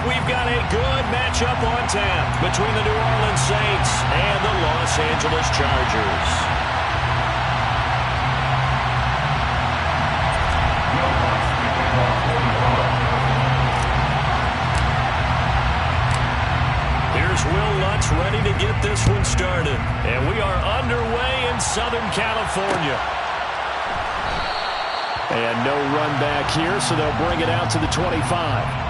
we've got a good matchup on tap between the New Orleans Saints and the Los Angeles Chargers. Here's Will Lutz ready to get this one started. And we are underway in Southern California. And no run back here, so they'll bring it out to the 25.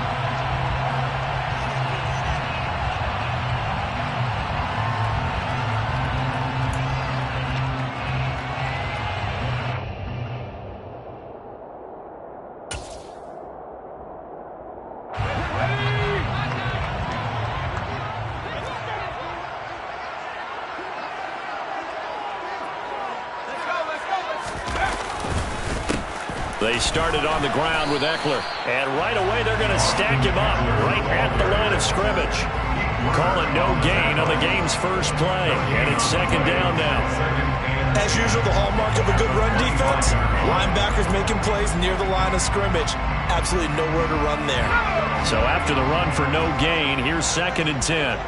They started on the ground with Eckler. And right away, they're going to stack him up right at the line of scrimmage. Calling no gain on the game's first play. And it's second down now. As usual, the hallmark of a good run defense, linebackers making plays near the line of scrimmage. Absolutely nowhere to run there. So after the run for no gain, here's 2nd and 10.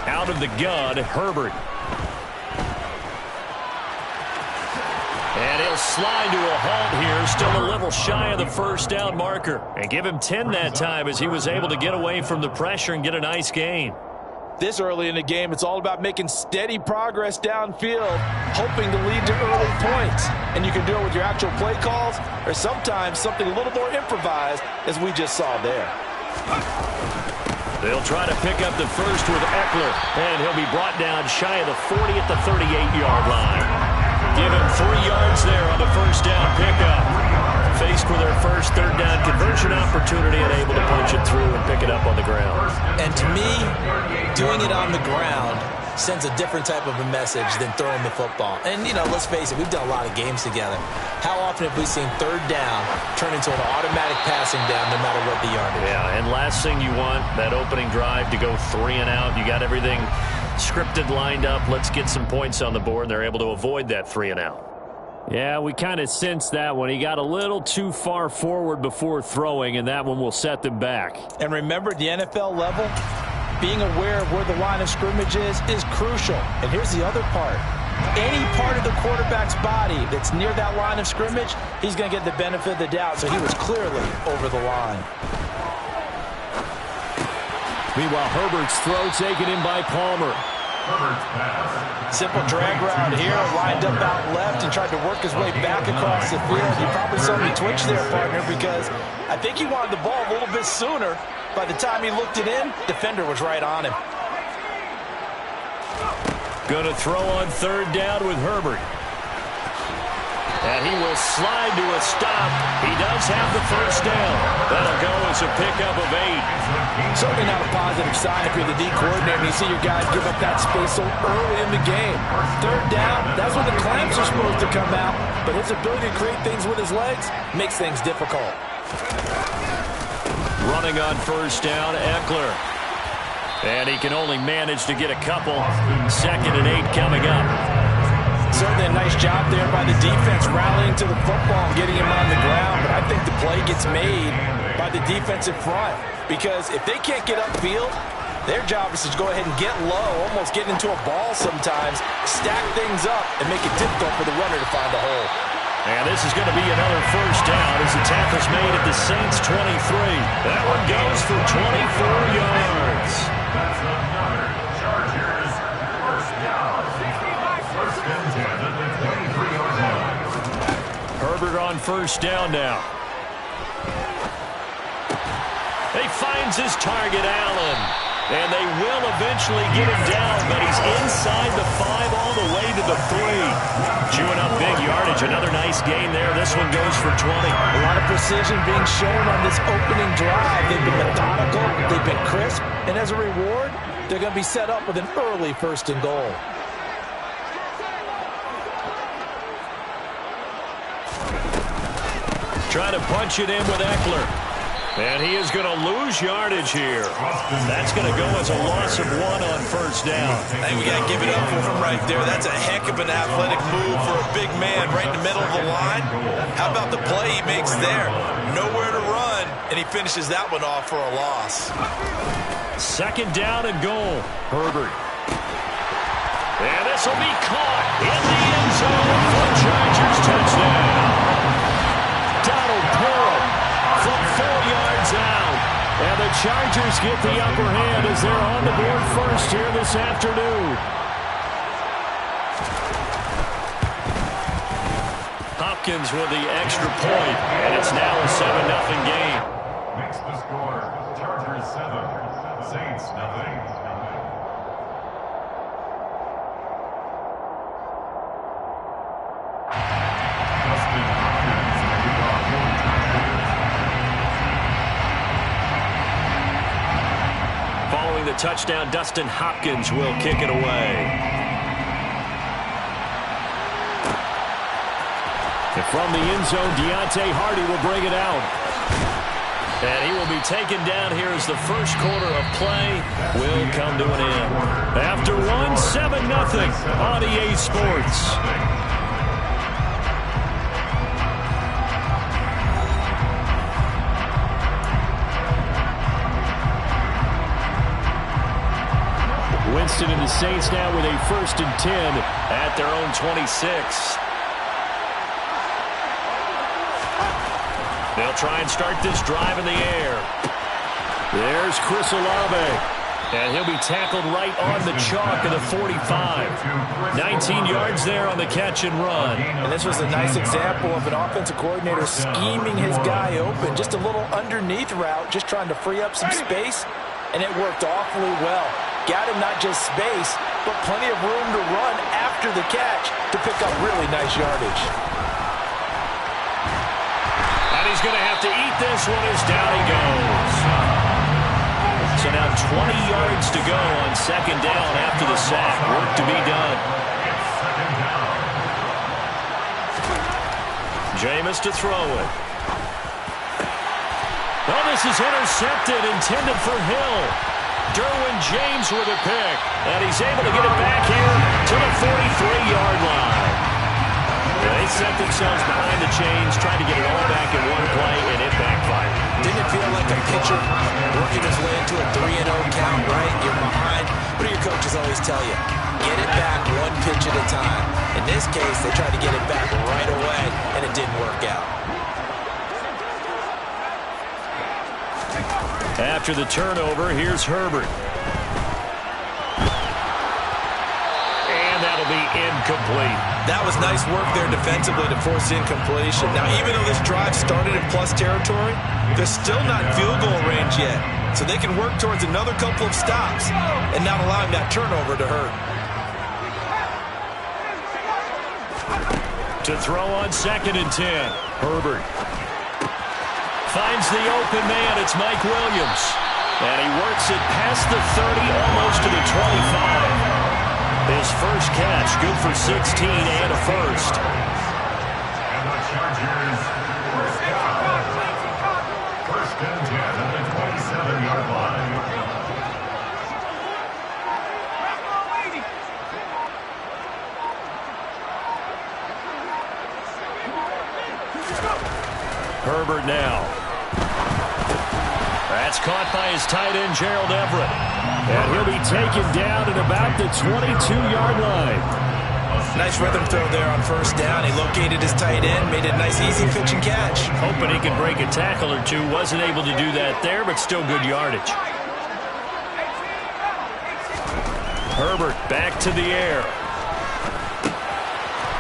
Out of the gun, Herbert. And he'll slide to a halt here, still a little shy of the first down marker. And give him 10 that time as he was able to get away from the pressure and get a nice gain. This early in the game, it's all about making steady progress downfield, hoping to lead to early points. And you can do it with your actual play calls, or sometimes something a little more improvised, as we just saw there. They'll try to pick up the first with Eckler, and he'll be brought down shy of the 40 at the 38-yard line. Give him 3 yards there on the first down pickup. Faced with their first third down conversion opportunity and able to punch it through and pick it up on the ground. And to me, doing it on the ground sends a different type of a message than throwing the football. And, you know, let's face it, we've done a lot of games together. How often have we seen third down turn into an automatic passing down no matter what the yardage? Yeah, and last thing you want, that opening drive to go 3 and out. You got everything scripted, lined up. Let's get some points on the board, and they're able to avoid that 3 and out. Yeah, we kind of sensed that one. He got a little too far forward before throwing, and that one will set them back. And remember, at the NFL level, being aware of where the line of scrimmage is crucial. And here's the other part. Any part of the quarterback's body that's near that line of scrimmage, he's going to get the benefit of the doubt. So he was clearly over the line. Meanwhile, Herbert's throw taken in by Palmer. Simple drag route here, lined up out left and tried to work his way back across the field. You probably saw me twitch there, partner, because I think he wanted the ball a little bit sooner. By the time he looked it in, defender was right on him. Going to throw on third down with Herbert. And he will slide to a stop. He does have the first down. That'll go as a pickup of 8. Certainly not a positive sign if you're the D coordinator and you see your guys give up that space so early in the game. Third down, that's when the clamps are supposed to come out. But his ability to create things with his legs makes things difficult. Running on first down, Eckler. And he can only manage to get a couple. 2nd and 8 coming up. Certainly a nice job there by the defense rallying to the football and getting him on the ground. But I think the play gets made by the defensive front. Because if they can't get upfield, their job is to go ahead and get low, almost get into a ball sometimes, stack things up, and make it difficult for the runner to find a hole. And this is going to be another first down as the tackle's made at the Saints 23. That one goes for 24 yards. That's another Chargers first down. First and 10 at the 23-yard line. Herbert on first down now. He finds his target, Allen. And they will eventually get him down, but he's inside the 5 all the way to the 3. Chewing up big yardage. Another nice gain there. This one goes for 20. A lot of precision being shown on this opening drive. They've been methodical. They've been crisp. And as a reward, they're going to be set up with an early 1st and goal. Trying to punch it in with Eckler. And he is going to lose yardage here. That's going to go as a loss of 1 on first down. Hey, we got to give it up for him right there. That's a heck of an athletic move for a big man right in the middle of the line. How about the play he makes there? Nowhere to run, and he finishes that one off for a loss. Second down and goal. Herbert. And this will be caught in the end zone for Chargers touchdown. Donald Pearl from 4 yards out. And the Chargers get the upper hand as they're on the board first here this afternoon. Hopkins with the extra point, and it's now a 7-0 game. Makes the score Chargers 7, Saints nothing. Following the touchdown, Dustin Hopkins will kick it away. And from the end zone, Deontay Hardy will bring it out. And he will be taken down here as the first quarter of play will come to an end. After 7-0 on EA Sports. Winston and the Saints now with a 1st and 10 at their own 26. They'll try and start this drive in the air. There's Chris Olave. And he'll be tackled right on the chalk of the 45. 19 yards there on the catch and run. And this was a nice example of an offensive coordinator scheming his guy open. Just a little underneath route, just trying to free up some space. And it worked awfully well. Got him not just space, but plenty of room to run after the catch to pick up really nice yardage. And he's going to have to eat this one as down he goes. So now 20 yards to go on second down after the sack. Work to be done. Jameis to throw it. Oh, this is intercepted, intended for Hill. Derwin James with a pick. And he's able to get it back here to the 43-yard line. They set themselves behind the chains, trying to get it all back in one play, and it backfired. Didn't it feel like a pitcher working his way into a 3-0 count, right? You're behind. What do your coaches always tell you? Get it back one pitch at a time. In this case, they tried to get it back right away, and it didn't work out. After the turnover, here's Herbert. And that'll be incomplete. That was nice work there defensively to force incompletion. Now, even though this drive started in plus territory, they're still not in field goal range yet. So they can work towards another couple of stops and not allowing that turnover to hurt. To throw on 2nd and 10. Herbert finds the open man. It's Mike Williams. And he works it past the 30, almost to the 25. His first catch, good for 16 and a first. And the Chargers first down. 1st and 10 at the 27-yard line. Herbert now. That's caught by his tight end, Gerald Everett. And he'll be taken down at about the 22-yard line. Nice rhythm throw there on 1st down. He located his tight end, made it a nice, easy pitch and catch. Hoping he could break a tackle or two. Wasn't able to do that there, but still good yardage. Herbert back to the air.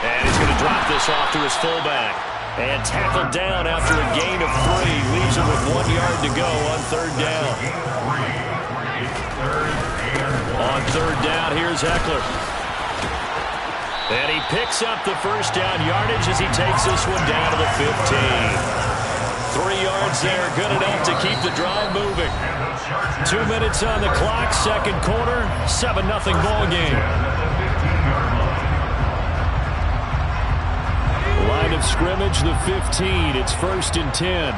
And he's going to drop this off to his fullback. And tackled down after a gain of 3. Leaves him with 1 yard to go on 3rd down. On 3rd down, here's Eckler. And he picks up the first down yardage as he takes this one down to the 15. 3 yards there, good enough to keep the drive moving. 2 minutes on the clock, second quarter, 7-0 ball game. Line of scrimmage, the 15. It's 1st and 10.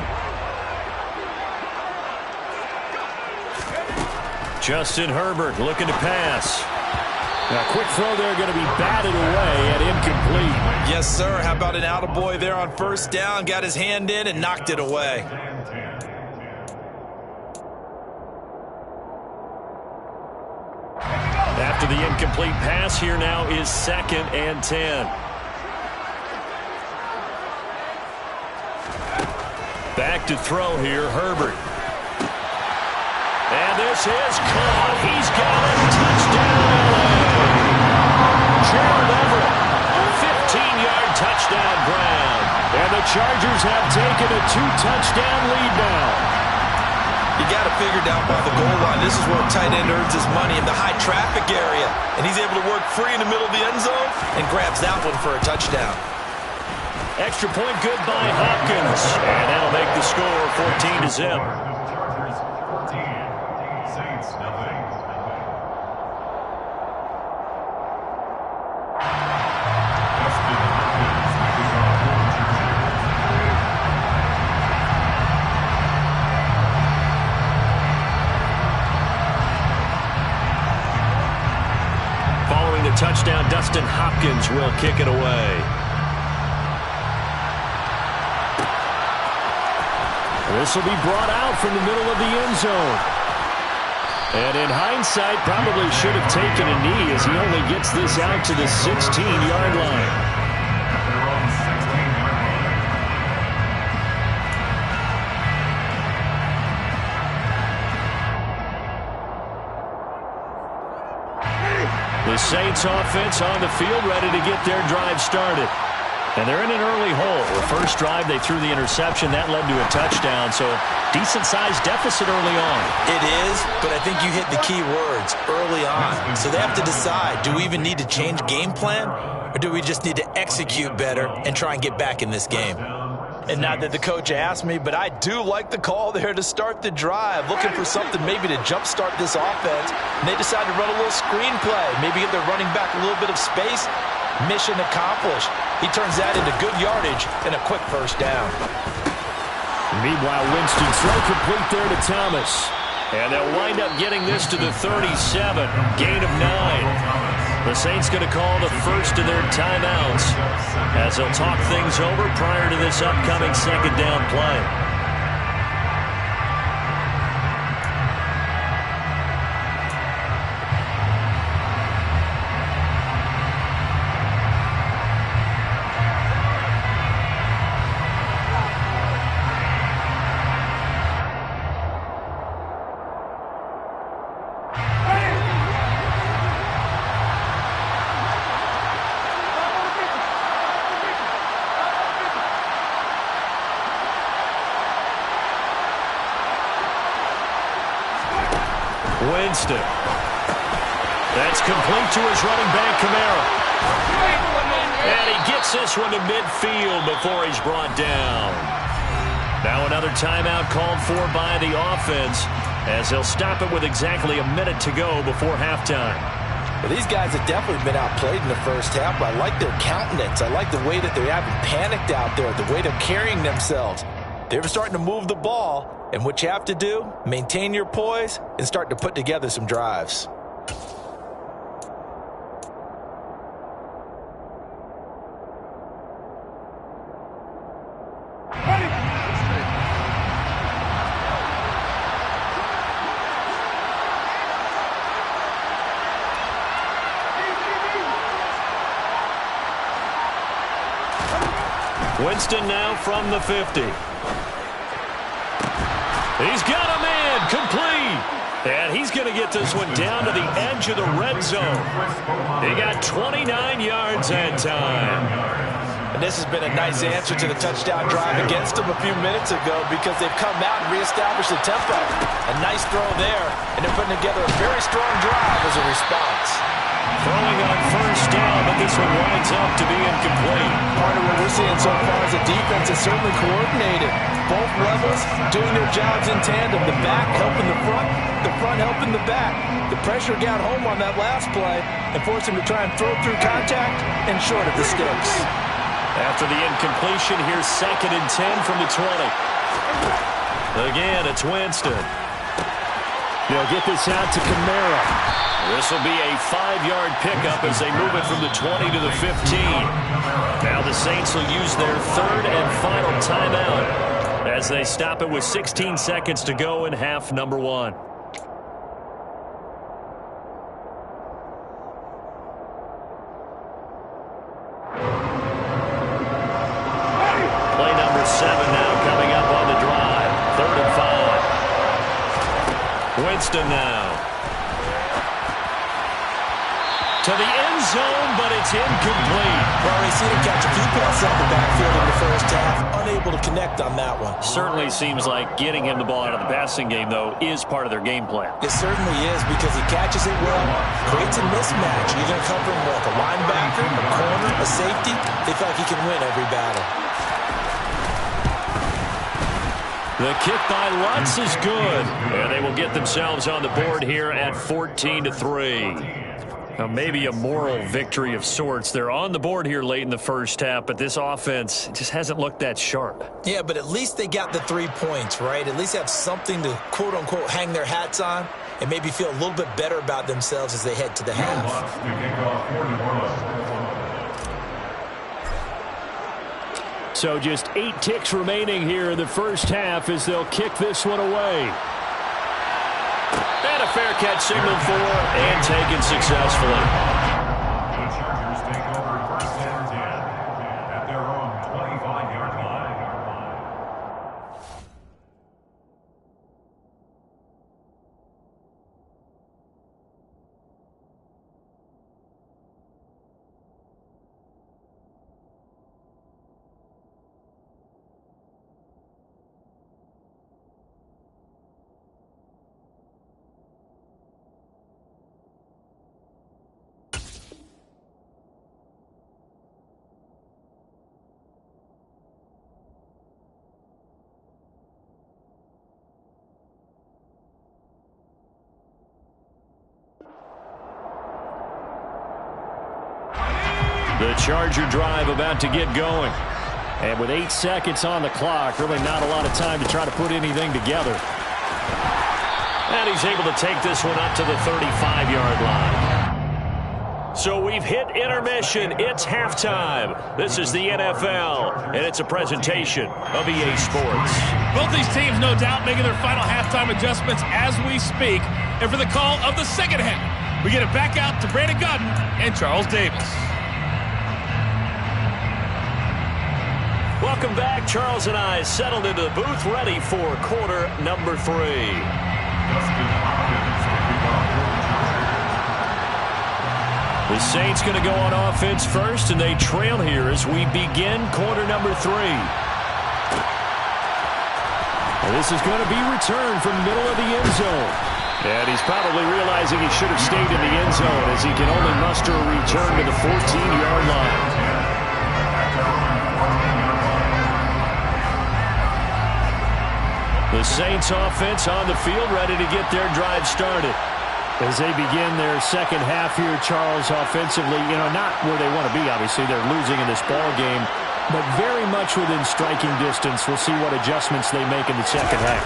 Justin Herbert looking to pass. Now, quick throw there, going to be batted away and incomplete. Yes, sir. How about an attaboy there on first down? Got his hand in and knocked it away. After the incomplete pass, here now is 2nd and 10. Back to throw here, Herbert. And this is caught. He's got it. Touchdown, LA. Gerald Everett, 15-yard touchdown grab. And the Chargers have taken a 2-touchdown lead now. You got to figure down by the goal line. This is where a tight end earns his money in the high traffic area. And he's able to work free in the middle of the end zone and grabs that one for a touchdown. Extra point good by Hopkins. And that'll make the score 14-0. Chargers 14, Saints nothing. Justin Hopkins making our Following the touchdown, Dustin Hopkins will kick it away. This will be brought out from the middle of the end zone. And in hindsight, probably should have taken a knee as he only gets this out to the 16-yard line. They're on 16-yard line. The Saints offense on the field ready to get their drive started. And they're in an early hole. The first drive, they threw the interception. That led to a touchdown, so decent-sized deficit early on. It is, but I think you hit the key words, early on. So they have to decide, do we even need to change game plan, or do we just need to execute better and try and get back in this game? And not that the coach asked me, but I do like the call there to start the drive, looking for something maybe to jumpstart this offense. And they decided to run a little screen play, maybe give their running back a little bit of space. Mission accomplished. He turns that into good yardage and a quick first down. Meanwhile, Winston throw complete there to Thomas. And they'll wind up getting this to the 37. Gain of 9. The Saints going to call the first of their timeouts as they'll talk things over prior to this upcoming second down play. Winston. That's complete to his running back, Kamara. And he gets this one to midfield before he's brought down. Now another timeout called for by the offense as they'll stop it with exactly a minute to go before halftime. Well, these guys have definitely been outplayed in the first half, but I like their countenance. I like the way that they haven't panicked out there, the way they're carrying themselves. They're starting to move the ball. And what you have to do, maintain your poise and start to put together some drives. Winston now from the 50. He's got a man complete. And he's going to get this one down to the edge of the red zone. He got 29 yards that time. And this has been a nice answer to the touchdown drive against them a few minutes ago because they've come out and reestablished the tempo. A nice throw there, and they're putting together a very strong drive as a response. Throwing on first down, but this one winds up to be incomplete. Part of what we're seeing so far is the defense is certainly coordinated. Both levels doing their jobs in tandem. The back helping the front helping the back. The pressure got home on that last play and forced him to try and throw through contact and short of the sticks. After the incompletion, here's 2nd and 10 from the 20. Again, it's Winston. They'll get this out to Kamara. This will be a 5-yard pickup as they move it from the 20 to the 15. Now the Saints will use their third and final timeout as they stop it with 16 seconds to go in half number 1. Play number 7 now coming up on the drive. 3rd and 5. Winston now. To the end zone, but it's incomplete. Well, they seem to catch a few passes out the backfield in the first half, unable to connect on that one. Certainly seems like getting him the ball out of the passing game, though, is part of their game plan. It certainly is because he catches it well, creates a mismatch. You're going to come from like a linebacker, a corner, a safety. They feel like he can win every battle. The kick by Lutz is good. And they will get themselves on the board here at 14-3. Now, maybe a moral victory of sorts. They're on the board here late in the first half, but this offense just hasn't looked that sharp. Yeah, but at least they got the 3 points, right? At least have something to, quote-unquote, hang their hats on and maybe feel a little bit better about themselves as they head to the half. So just 8 ticks remaining here in the first half as they'll kick this one away. And a fair catch signaled for and taken successfully. The Chargers take over 1st and 10 at their own 25-yard line. The Charger drive about to get going. And with 8 seconds on the clock, really not a lot of time to try to put anything together. And he's able to take this one up to the 35-yard line. So we've hit intermission. It's halftime. This is the NFL, and it's a presentation of EA Sports. Both these teams, no doubt, making their final halftime adjustments as we speak. And for the call of the second half, we get it back out to Brandon Gaudin and Charles Davis. Welcome back. Charles and I settled into the booth, ready for quarter number 3. The Saints going to go on offense first, and they trail here as we begin quarter number 3. And this is going to be returned from the middle of the end zone. And he's probably realizing he should have stayed in the end zone as he can only muster a return to the 14-yard line. The Saints offense on the field, ready to get their drive started. As they begin their second half here, Charles, offensively, not where they want to be, obviously. They're losing in this ball game, but very much within striking distance. We'll see what adjustments they make in the second half.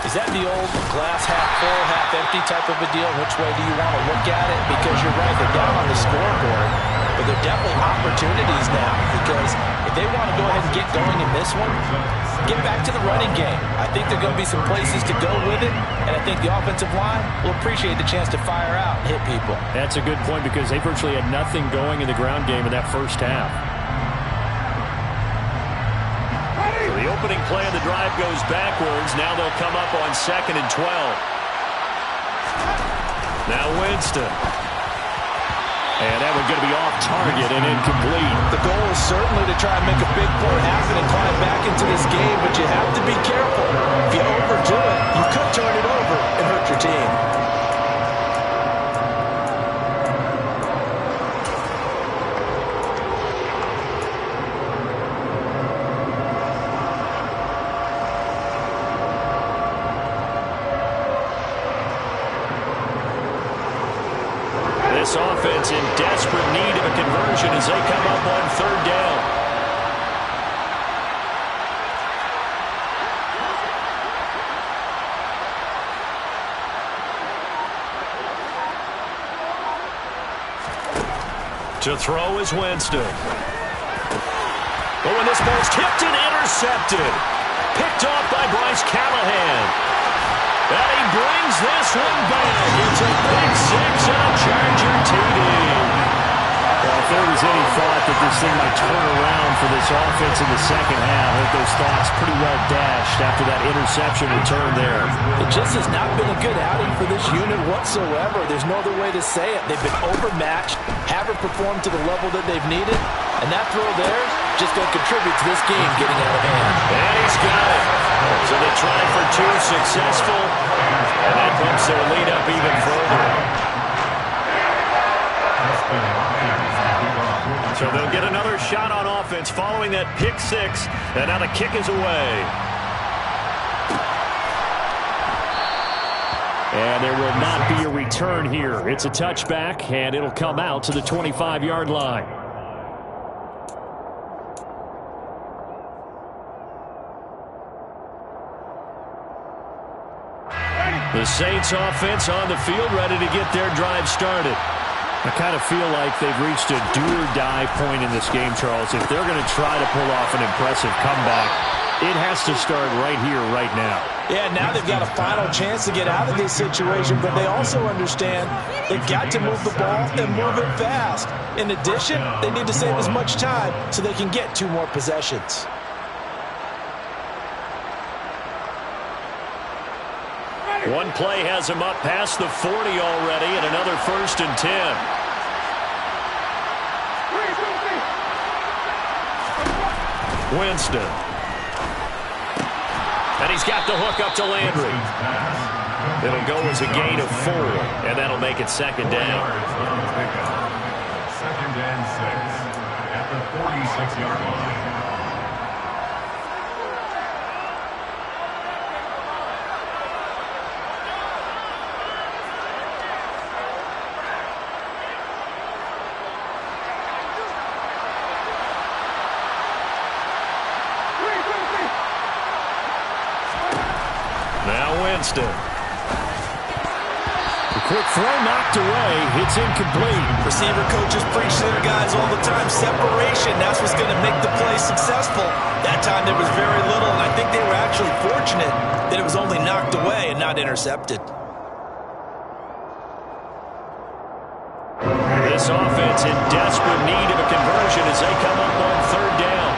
Is that the old glass half full, half empty type of a deal? Which way do you want to look at it? Because you're right, they're down on the scoreboard, but they're definitely opportunities now because if they want to go ahead and get going in this one, get back to the running game. I think there are going to be some places to go with it, and I think the offensive line will appreciate the chance to fire out and hit people. That's a good point because they virtually had nothing going in the ground game in that first half. So the opening play of the drive goes backwards. Now they'll come up on 2nd and 12. Now Winston. And that one's going to be off target and incomplete. The goal is certainly to try and make a big play happen and climb back into this game, but you have to be careful. If you overdo it, you could turn it over and hurt your team. This offense in desperate need of a conversion as they come up on 3rd down. To throw is Winston. Oh, and this ball's tipped and intercepted. Picked off by Bryce Callahan. And he brings this one back. It's a big 6 and a Charger TD. Well, if there was any thought that this thing might turn around for this offense in the second half, I think those thoughts pretty well dashed after that interception return there. It just has not been a good outing for this unit whatsoever. There's no other way to say it. They've been overmatched, haven't performed to the level that they've needed, and that throw there just going to contribute to this game getting out of hand. And he's got it. So they tried for 2 successful, and that bumps their lead up even further. So they'll get another shot on offense following that pick 6, and now the kick is away. And there will not be a return here. It's a touchback, and it'll come out to the 25-yard line. The Saints offense on the field ready to get their drive started. I kind of feel like they've reached a do-or-die point in this game, Charles. If they're going to try to pull off an impressive comeback, it has to start right here, right now. Yeah, now they've got a final chance to get out of this situation, but they also understand they've got to move the ball and move it fast. In addition, they need to save as much time so they can get 2 more possessions. One play has him up past the 40 already, and another 1st and 10. Winston. And he's got the hook up to Landry. It'll go as a gain of 4, and that'll make it 2nd down. 2nd and 6 at the 46-yard line. Winston. The quick throw knocked away. It's incomplete. Receiver coaches preach to their guys all the time. Separation, that's what's going to make the play successful. That time there was very little, and I think they were actually fortunate that it was only knocked away and not intercepted. This offense in desperate need of a conversion as they come up on 3rd down.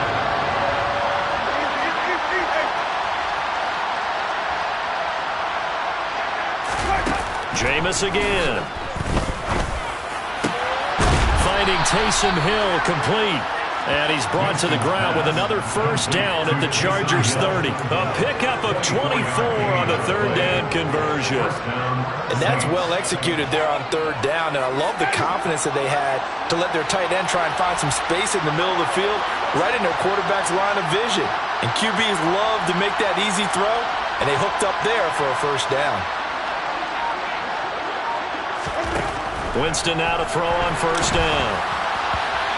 Jameis again. Finding Taysom Hill complete. And he's brought to the ground with another 1st down at the Chargers 30. A pickup of 24 on the 3rd down conversion. And that's well executed there on 3rd down. And I love the confidence that they had to let their tight end try and find some space in the middle of the field, right in their quarterback's line of vision. And QBs love to make that easy throw, and they hooked up there for a 1st down. Winston now to throw on 1st down.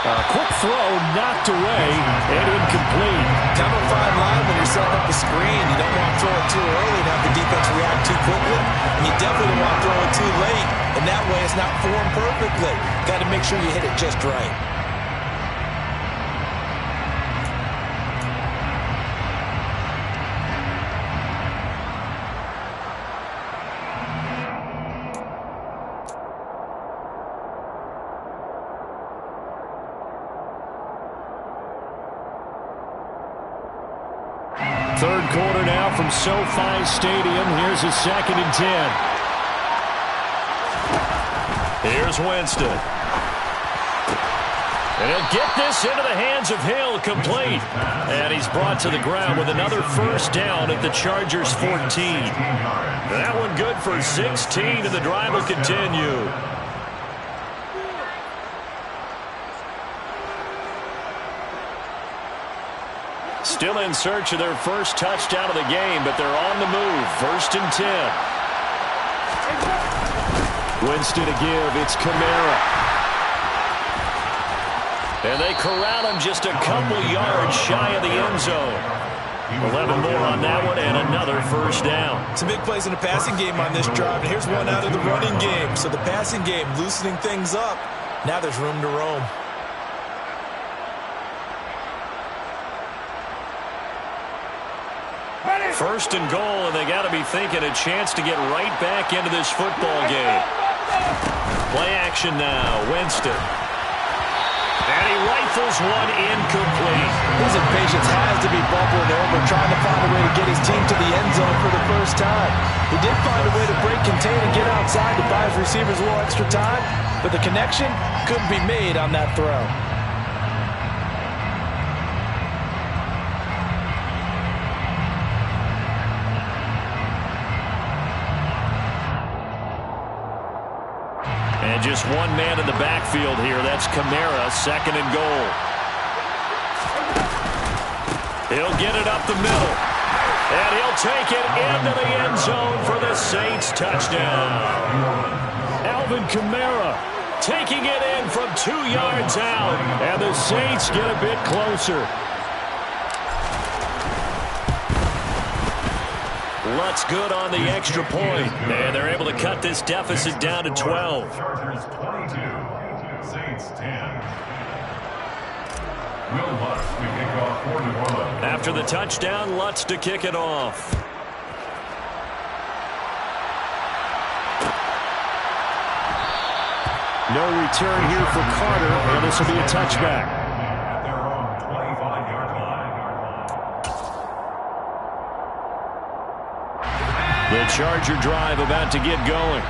A quick throw knocked away and incomplete. Kind of a fine line when you're setting up a screen. You don't want to throw it too early and have the defense react too quickly. And you definitely don't want to throw it too late. And that way it's not formed perfectly. Got to make sure you hit it just right. Third quarter now from SoFi Stadium. Here's a 2nd and 10. Here's Winston. And he'll get this into the hands of Hill, complete. And he's brought to the ground with another 1st down at the Chargers 14. That one good for 16, and the drive will continue. Still in search of their 1st touchdown of the game, but they're on the move. 1st and 10. Winston to give. It's Kamara. And they corral him just a couple yards shy of the end zone. 11 more on that one, and another 1st down. Some big plays in the passing game on this drive, and here's one out of the running game. So the passing game loosening things up. Now there's room to roam. First and goal, and they got to be thinking a chance to get right back into this football game. Play action now, Winston. And he rifles one incomplete. His impatience has to be bubbling over, trying to find a way to get his team to the end zone for the first time. He did find a way to break, contain, and get outside to buy his receivers a little extra time, but the connection couldn't be made on that throw. And just one man in the backfield here. That's Kamara, second and goal. He'll get it up the middle. And he'll take it into the end zone for the Saints touchdown. Alvin Kamara taking it in from 2 yards out. And the Saints get a bit closer. Lutz good on the extra point. And they're able to cut this deficit down to 12. Chargers 22, Saints 10. Will Lutz to kick off for New Orleans. After the touchdown, Lutz to kick it off. No return here for Carter, and this will be a touchback. At their own 25-yard line. The Charger drive about to get going.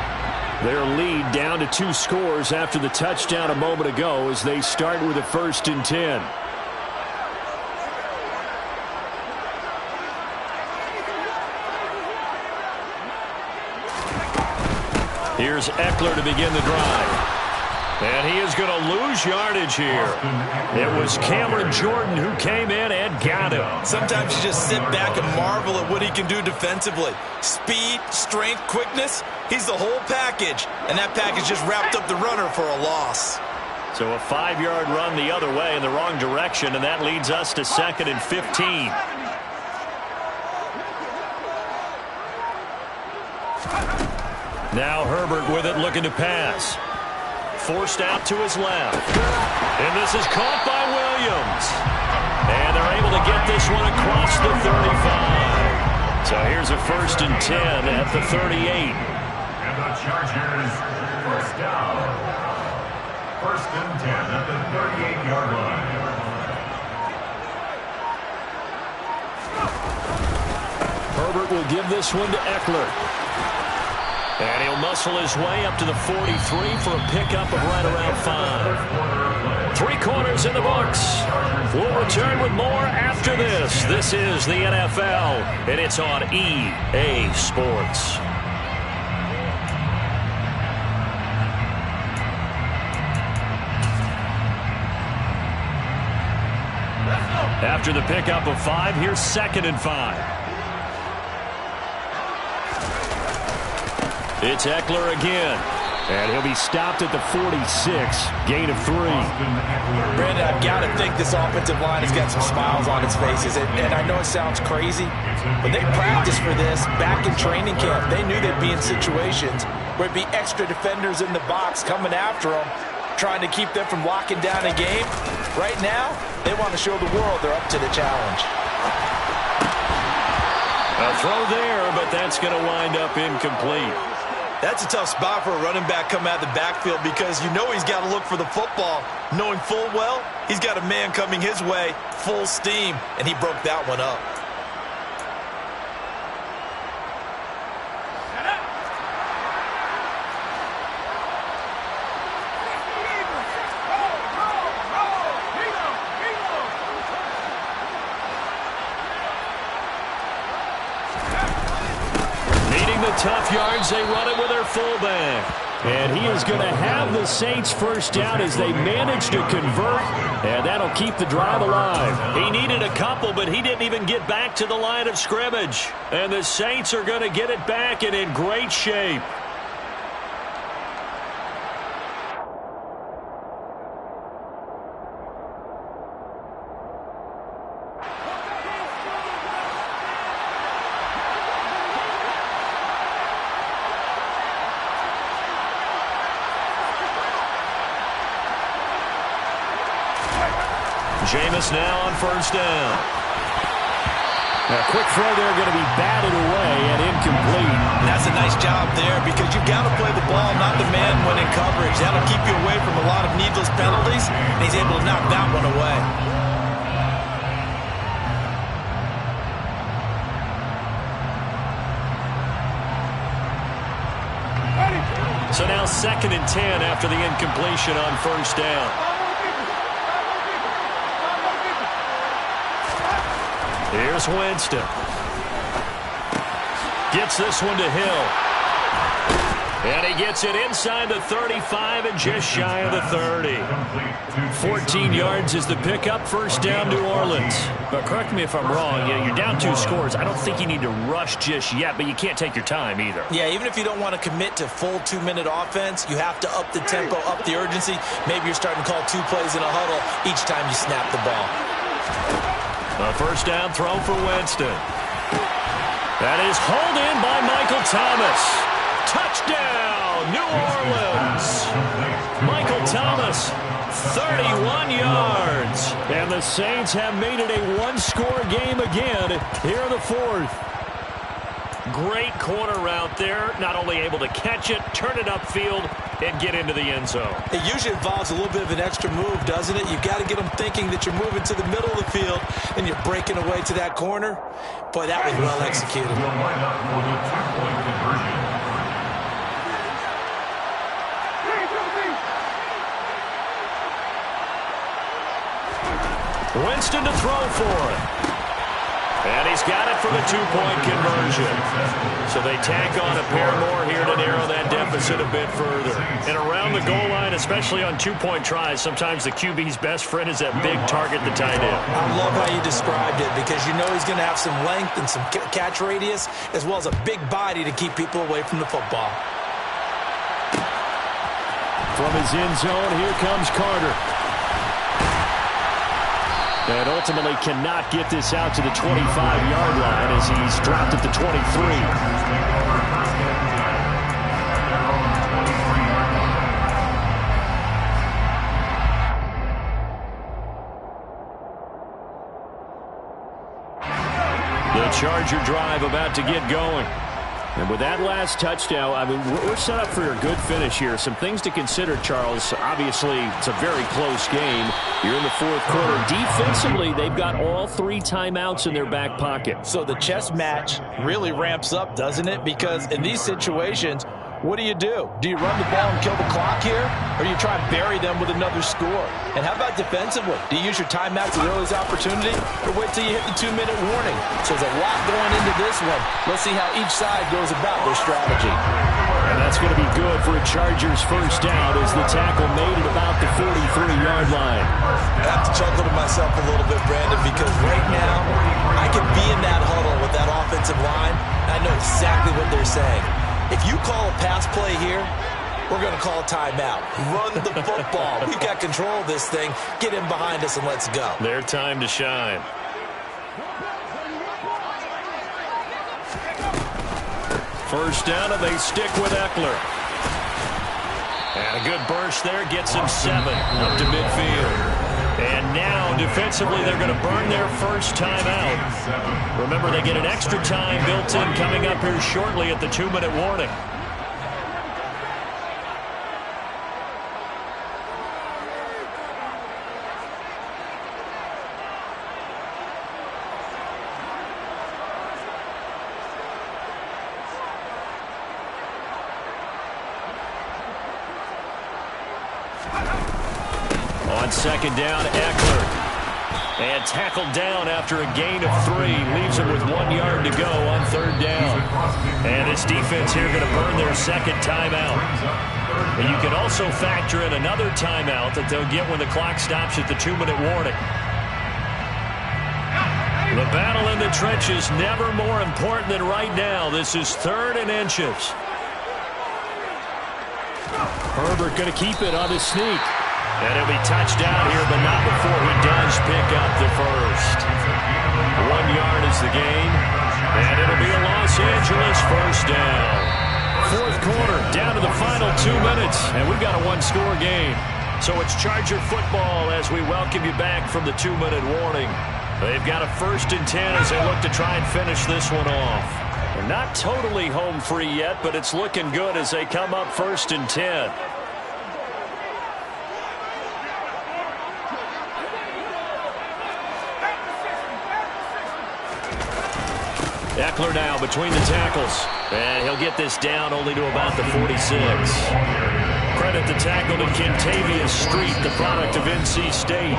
Their lead down to 2 scores after the touchdown a moment ago as they start with a 1st and 10. Here's Eckler to begin the drive. And he is going to lose yardage here. It was Cameron Jordan who came in and got him. Sometimes you just sit back and marvel at what he can do defensively. Speed, strength, quickness, he's the whole package. And that package just wrapped up the runner for a loss. So a 5-yard run the other way in the wrong direction, and that leads us to 2nd and 15. Now Herbert with it, looking to pass. Forced out to his left. And this is caught by Williams. And they're able to get this one across the 35. So here's a 1st and 10 at the 38. And the Chargers first down. 1st and 10 at the 38-yard line. Herbert will give this one to Eckler. And he'll muscle his way up to the 43 for a pickup of right around 5. 3 quarters in the books. We'll return with more after this. This is the NFL, and it's on EA Sports. After the pickup of 5, here's 2nd and 5. It's Eckler again. And he'll be stopped at the 46, gain of 3. Brandon, I've got to think this offensive line has got some smiles on its faces. And I know it sounds crazy, but they practiced for this back in training camp. They knew they'd be in situations where it'd be extra defenders in the box coming after them, trying to keep them from locking down a game. Right now, they want to show the world they're up to the challenge. A throw there, but that's going to wind up incomplete. That's a tough spot for a running back coming out of the backfield because you know he's got to look for the football, knowing full well he's got a man coming his way, full steam, and he broke that one up. Tough yards, they run it with their fullback. And he is going to have the Saints first down as they manage to convert, and that'll keep the drive alive. He needed a couple, but he didn't even get back to the line of scrimmage. And the Saints are going to get it back and in great shape. Jameis now on first down. A quick throw there, going to be batted away and incomplete. And that's a nice job there because you've got to play the ball, not the man when in coverage. That'll keep you away from a lot of needless penalties, and he's able to knock that one away. So now 2nd and 10 after the incompletion on first down. Here's Winston. Gets this one to Hill. And he gets it inside the 35 and just shy of the 30. 14 yards is the pickup. First down, New Orleans. But correct me if I'm wrong. You're down 2 scores. I don't think you need to rush just yet, but you can't take your time either. Yeah, even if you don't want to commit to full 2-minute offense, you have to up the tempo, up the urgency. Maybe you're starting to call 2 plays in a huddle each time you snap the ball. A first down throw for Winston. That is hauled in by Michael Thomas. Touchdown, New Orleans. Michael Thomas, 31 yards. And the Saints have made it a 1-score game again here in the 4th. Great corner route there. Not only able to catch it, turn it upfield, and get into the end zone. It usually involves a little bit of an extra move, doesn't it? You've got to get them thinking that you're moving to the middle of the field and you're breaking away to that corner. Boy, that was well executed. Winston to throw for it. And he's got it for the 2-point conversion. So they tack on a pair more here to narrow that deficit a bit further. And around the goal line, especially on 2-point tries, sometimes the QB's best friend is that big target, the tight end. I love how you described it because you know he's going to have some length and some catch radius as well as a big body to keep people away from the football. From his end zone, here comes Carter. And ultimately cannot get this out to the 25-yard line as he's dropped at the 23. The Charger drive about to get going. And with that last touchdown, I mean, we're set up for a good finish here. Some things to consider, Charles. Obviously, it's a very close game. You're in the 4th quarter. Defensively, they've got all 3 timeouts in their back pocket. So the chess match really ramps up, doesn't it? Because in these situations, what do? Do you run the ball and kill the clock here? Or do you try and bury them with another score? And how about defensively? Do you use your timeouts as early as opportunity? Or wait till you hit the 2-minute warning? So there's a lot going into this one. Let's see how each side goes about their strategy. And that's going to be good for a Chargers first down as the tackle made at about the 43-yard line. I have to chuckle to myself a little bit, Brandon, because right now I can be in that huddle with that offensive line. And I know exactly what they're saying. If you call a pass play here, we're going to call a timeout. Run the football. We've got control of this thing. Get in behind us and let's go. Their time to shine. First down, and they stick with Eckler. And a good burst there gets him 7 up to midfield. And now, defensively, they're going to burn their first timeout. Remember, they get an extra time built in coming up here shortly at the 2-minute warning. On second down, Eckler. And tackled down after a gain of 3. Leaves him with 1 yard to go on third down. And this defense here going to burn their second timeout. And you can also factor in another timeout that they'll get when the clock stops at the 2-minute warning. The battle in the trenches never more important than right now. This is 3rd and inches. Herbert going to keep it on his sneak. And he'll be touched down here, but not before he does pick up the first. 1 yard is the gain, and it'll be a Los Angeles first down. 4th quarter, down to the final 2 minutes, and we've got a 1-score game. So it's Charger football as we welcome you back from the 2-minute warning. They've got a 1st and 10 as they look to try and finish this one off. They're not totally home free yet, but it's looking good as they come up 1st and 10. Eckler now between the tackles. And he'll get this down only to about the 46. Credit the tackle to Kentavious Street, the product of NC State.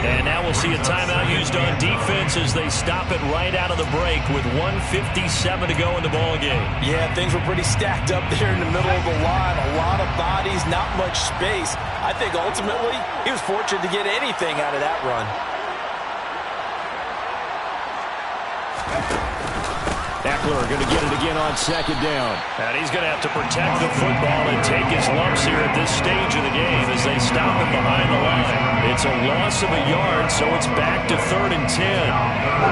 And now we'll see a timeout used on defense as they stop it right out of the break with 1:57 to go in the ballgame. Yeah, things were pretty stacked up there in the middle of the line. A lot of bodies, not much space. I think ultimately he was fortunate to get anything out of that run. Eckler going to get it again on 2nd down. And he's going to have to protect the football and take his lumps here at this stage of the game as they stop him behind the line. It's a loss of a yard, so it's back to 3rd and 10.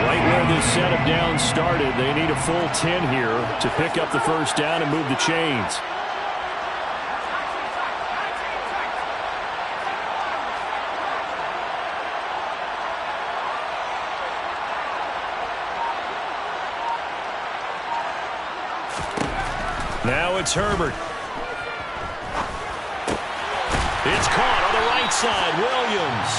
Right where this set of downs started, they need a full 10 here to pick up the 1st down and move the chains. Now it's Herbert. It's caught on the right side, Williams.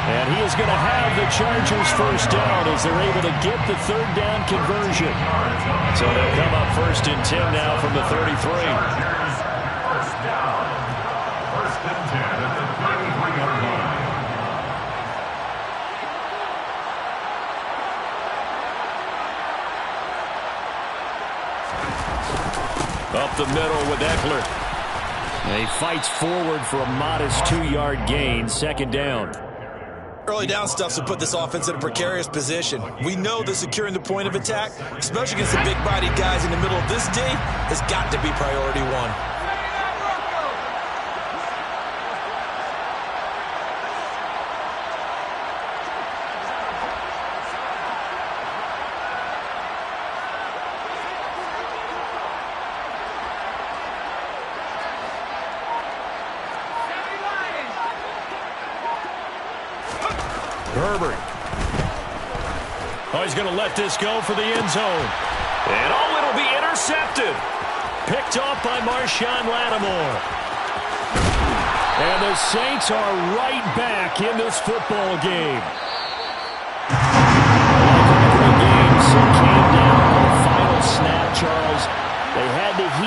And he is going to have the Chargers 1st down as they're able to get the 3rd down conversion. So they'll come up 1st and 10 now from the 33. Chargers, 1st down. 1st and 10 at the 33-yard line. Up the middle with Eckler. And he fights forward for a modest 2-yard gain, 2nd down. Early down stuffs will put this offense in a precarious position. We know that securing the point of attack, especially against the big-bodied guys in the middle of this D, has got to be priority one. Herbert. Oh, he's going to let this go for the end zone. And oh, it'll be intercepted. Picked off by Marshawn Lattimore. And the Saints are right back in this football game. Like a great game, so came down on the final snap, Charles. They had to heat